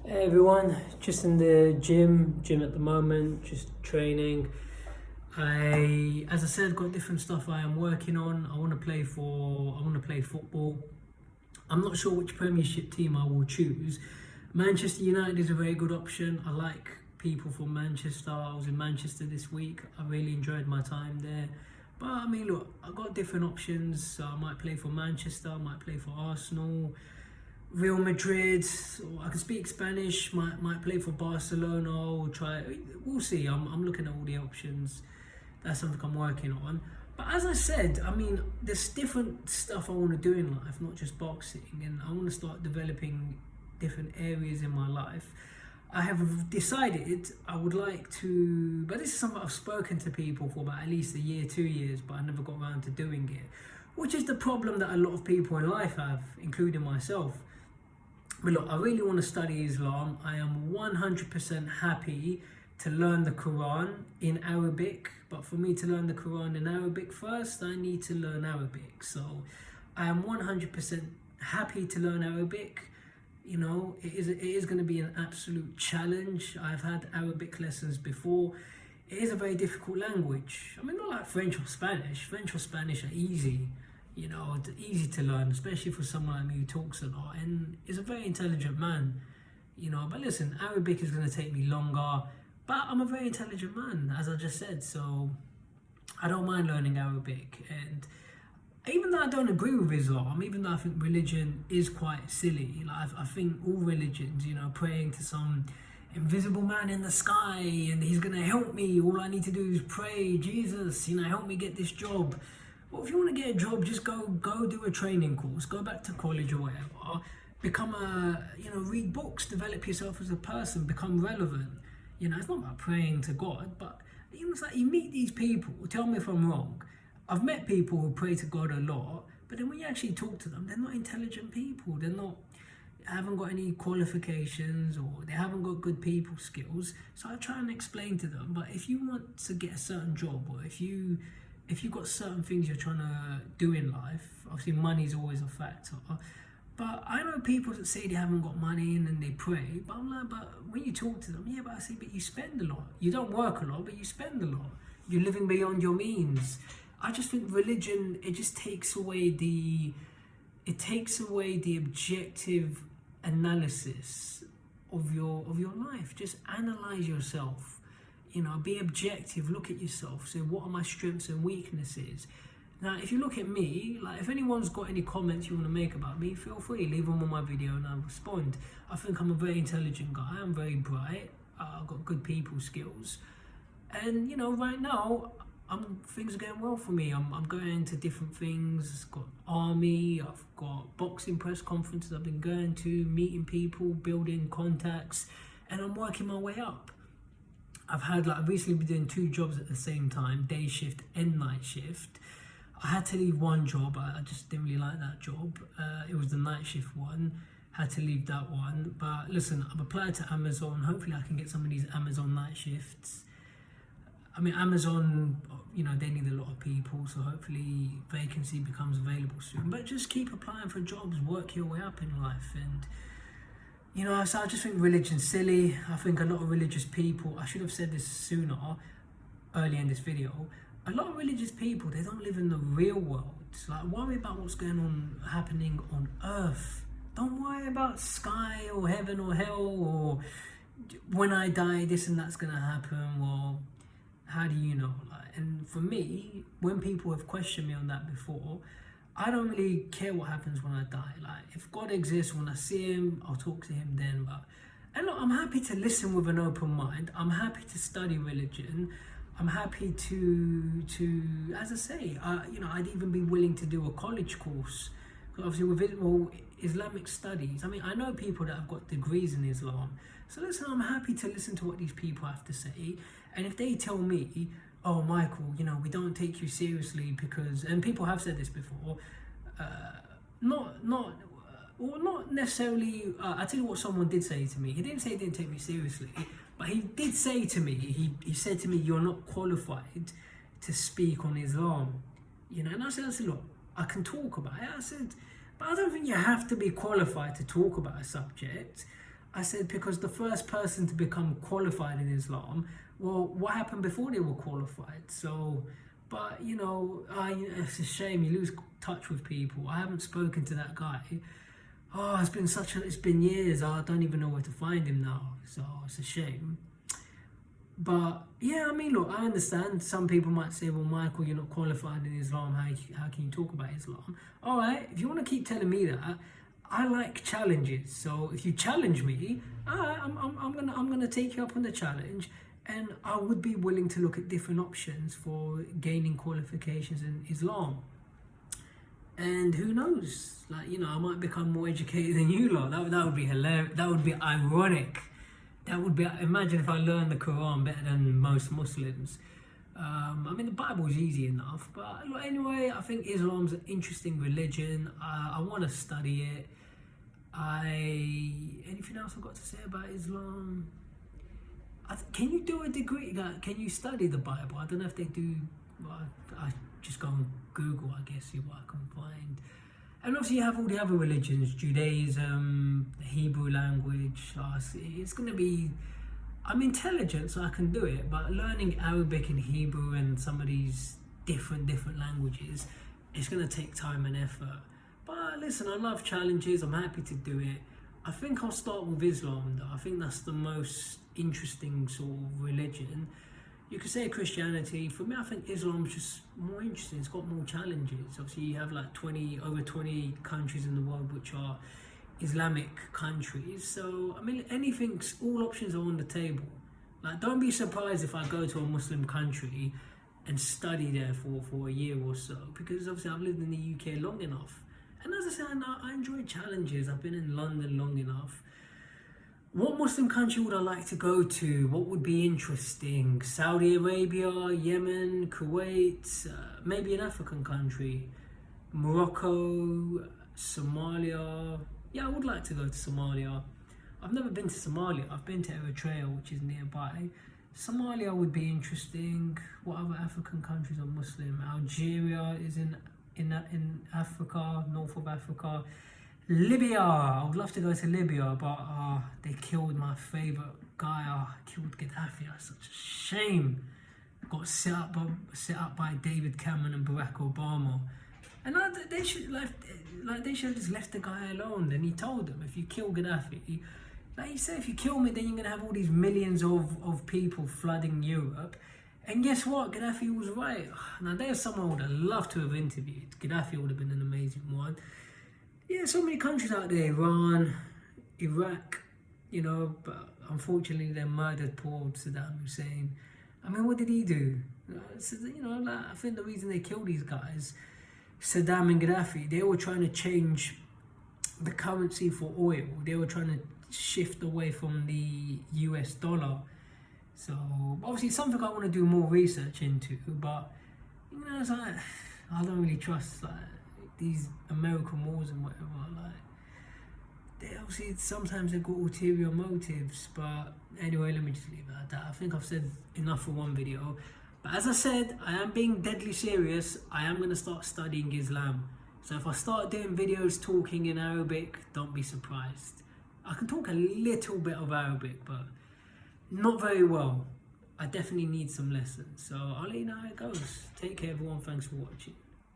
Hey everyone, just in the gym at the moment, just training. As I said, got different stuff I am working on. I want to play football. I'm not sure which Premiership team I will choose. Manchester United is a very good option. I like people from Manchester. I was in Manchester this week. I really enjoyed my time there. But I mean, look, I got different options. So I might play for Manchester. I might play for Arsenal. Real Madrid, or I can speak Spanish, might play for Barcelona or try. We'll see. I'm looking at all the options. That's something I'm working on. But as I said, I mean, there's different stuff I want to do in life, not just boxing, and I want to start developing different areas in my life. I have decided I would like to, but this is something I've spoken to people for about at least a year, 2 years, but I never got around to doing it, which is the problem that a lot of people in life have, including myself. But look, I really want to study Islam. I am 100% happy to learn the Quran in Arabic. But for me to learn the Quran in Arabic first, I need to learn Arabic. So I am 100% happy to learn Arabic. You know, it is going to be an absolute challenge. I've had Arabic lessons before. It is a very difficult language. I mean, not like French or Spanish. French or Spanish are easy, you know, easy to learn, especially for someone like me who talks a lot and is a very intelligent man, you know. But listen, Arabic is going to take me longer, but I'm a very intelligent man, as I just said, so I don't mind learning Arabic. And even though I don't agree with Islam, even though I think religion is quite silly, like I think all religions, you know, praying to some invisible man in the sky and he's gonna help me. All I need to do is pray, Jesus, you know, help me get this job. Well, if you want to get a job, just go do a training course, go back to college or whatever, become read books, develop yourself as a person, become relevant. You know, it's not about praying to God, but you know, it's like you meet these people. Tell me if I'm wrong. I've met people who pray to God a lot, but then when you actually talk to them, they're not intelligent people. They're not, haven't got any qualifications, or they haven't got good people skills. So I try and explain to them. But if you want to get a certain job, or if you've got certain things you're trying to do in life, obviously money is always a factor. But I know people that say they haven't got money and then they pray. But I'm like, but when you talk to them, yeah, but I say, but you spend a lot. You don't work a lot, but you spend a lot. You're living beyond your means. I just think religion, it just takes away the objective analysis of your life. Just analyze yourself. You know, be objective, look at yourself, say what are my strengths and weaknesses. Now if you look at me, like if anyone's got any comments you want to make about me, feel free, leave them on my video and I'll respond. I think I'm a very intelligent guy, I'm very bright, I've got good people skills, and you know, right now things are going well for me. I'm going to different things. I've got army, I've got boxing press conferences I've been going to, meeting people, building contacts, and I'm working my way up. I've recently been doing 2 jobs at the same time, day shift and night shift. I had to leave one job, I just didn't really like that job. It was the night shift one, had to leave that one. But listen, I've applied to Amazon, hopefully I can get some of these Amazon night shifts. I mean, Amazon, you know, they need a lot of people, so hopefully vacancy becomes available soon. But just keep applying for jobs, work your way up in life. And you know, so I just think religion's silly. I think a lot of religious people, I should have said this sooner, early in this video, a lot of religious people, they don't live in the real world. Like, worry about what's going on, happening on earth. Don't worry about sky or heaven or hell, or when I die, this and that's gonna happen. Well, how do you know? Like, and for me, when people have questioned me on that before, I don't really care what happens when I die. Like, if God exists, when I see him, I'll talk to him then. But, and look, I'm happy to listen with an open mind. I'm happy to study religion. I'm happy to as I say, you know, I'd even be willing to do a college course. Obviously, with Islamic studies, I mean, I know people that have got degrees in Islam. So listen, I'm happy to listen to what these people have to say. And if they tell me, oh, Michael, you know, we don't take you seriously because, and people have said this before, not necessarily, I tell you what someone did say to me. He didn't say he didn't take me seriously, but he did say to me, he said to me, you're not qualified to speak on Islam. You know, and I said, look, I can talk about it. I said, but I don't think you have to be qualified to talk about a subject. I said because the first person to become qualified in Islam, well, what happened before they were qualified? So, but it's a shame you lose touch with people. I haven't spoken to that guy. Oh, it's been years. I don't even know where to find him now. So it's a shame. But yeah, I mean, look, I understand. Some people might say, well, Michael, you're not qualified in Islam. How can you talk about Islam? All right, if you want to keep telling me that, I like challenges. So if you challenge me, I'm gonna take you up on the challenge, and I would be willing to look at different options for gaining qualifications in Islam. And who knows? Like, I might become more educated than you lot. That would be hilarious. That would be ironic. Imagine if I learned the Quran better than most Muslims. I mean, the Bible is easy enough, but look, anyway, I think Islam's an interesting religion. I want to study it. Anything else I've got to say about Islam? Can you do a degree? Can you study the Bible? I don't know if they do. Well, I just go on Google, I guess, see what I can find. And obviously you have all the other religions, Judaism, the Hebrew language. It's going to be, I'm intelligent, so I can do it, but learning Arabic and Hebrew and some of these different languages, it's going to take time and effort. But listen, I love challenges. I'm happy to do it. I think I'll start with Islam, though. I think that's the most interesting sort of religion. You could say Christianity. For me, I think Islam's just more interesting. It's got more challenges. Obviously, you have like over 20 countries in the world which are Islamic countries. So, I mean, all options are on the table. Like, don't be surprised if I go to a Muslim country and study there for a year or so, because obviously I've lived in the UK long enough. And as I said, I enjoy challenges. I've been in London long enough. What Muslim country would I like to go to? What would be interesting? Saudi Arabia, Yemen, Kuwait, maybe an African country, Morocco, Somalia. Yeah, I would like to go to Somalia. I've never been to Somalia. I've been to Eritrea, which is nearby. Somalia would be interesting. What other African countries are Muslim? Algeria is in Africa, north of Africa. Libya, I would love to go to Libya, but they killed my favourite guy. Killed Gaddafi. That's such a shame. Got set up by David Cameron and Barack Obama, and they should have just left the guy alone. And he told them, if you kill Gaddafi, like he said, if you kill me, then you're gonna have all these millions of people flooding Europe. And guess what? Gaddafi was right. Now there's someone I would have loved to have interviewed. Gaddafi would have been an amazing one. Yeah, so many countries out there, Iran, Iraq, but unfortunately they murdered poor old Saddam Hussein. I mean, what did he do? I think the reason they killed these guys, Saddam and Gaddafi, they were trying to change the currency for oil. They were trying to shift away from the US dollar. So, obviously it's something I want to do more research into, but, it's like, I don't really trust, these American wars and whatever, they obviously sometimes they've got ulterior motives. But anyway, let me just leave it at that. I think I've said enough for one video. But as I said, I am being deadly serious. I am going to start studying Islam. So if I start doing videos talking in Arabic, don't be surprised. I can talk a little bit of Arabic, but not very well. I definitely need some lessons. So I'll let you know how it goes. Take care everyone, thanks for watching.